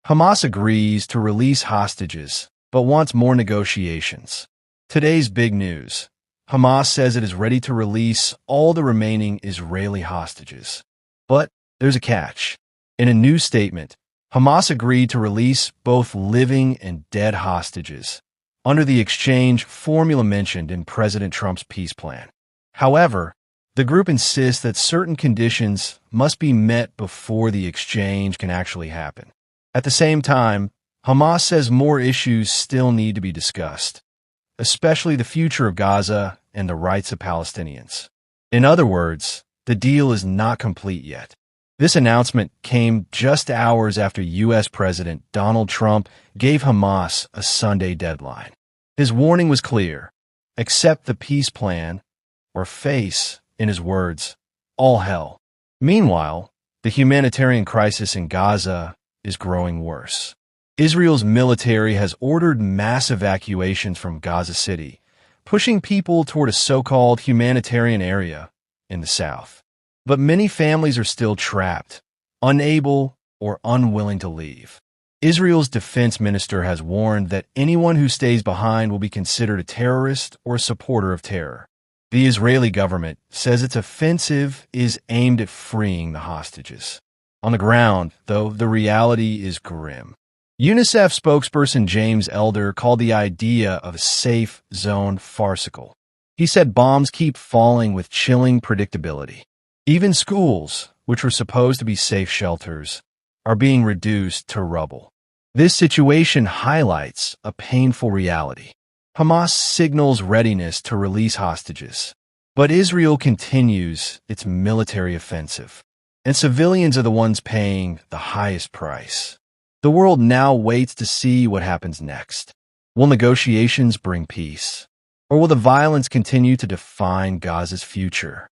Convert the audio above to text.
Hamas agrees to release hostages, but wants more negotiations. Today's big news. Hamas says it is ready to release all the remaining Israeli hostages. But there's a catch. In a new statement, Hamas agreed to release both living and dead hostages, under the exchange formula mentioned in President Trump's peace plan. However, the group insists that certain conditions must be met before the exchange can actually happen. At the same time, Hamas says more issues still need to be discussed, especially the future of Gaza and the rights of Palestinians. In other words, the deal is not complete yet. This announcement came just hours after U.S. President Donald Trump gave Hamas a Sunday deadline. His warning was clear: accept the peace plan or face, in his words, all hell. Meanwhile, the humanitarian crisis in Gaza is growing worse. Israel's military has ordered mass evacuations from Gaza City, pushing people toward a so-called humanitarian area in the south. But many families are still trapped, unable or unwilling to leave. Israel's defense minister has warned that anyone who stays behind will be considered a terrorist or a supporter of terror. The Israeli government says its offensive is aimed at freeing the hostages. On the ground, though, the reality is grim. UNICEF spokesperson James Elder called the idea of a safe zone farcical. He said bombs keep falling with chilling predictability. Even schools, which were supposed to be safe shelters, are being reduced to rubble. This situation highlights a painful reality. Hamas signals readiness to release hostages, but Israel continues its military offensive, and civilians are the ones paying the highest price. The world now waits to see what happens next. Will negotiations bring peace? Or will the violence continue to define Gaza's future?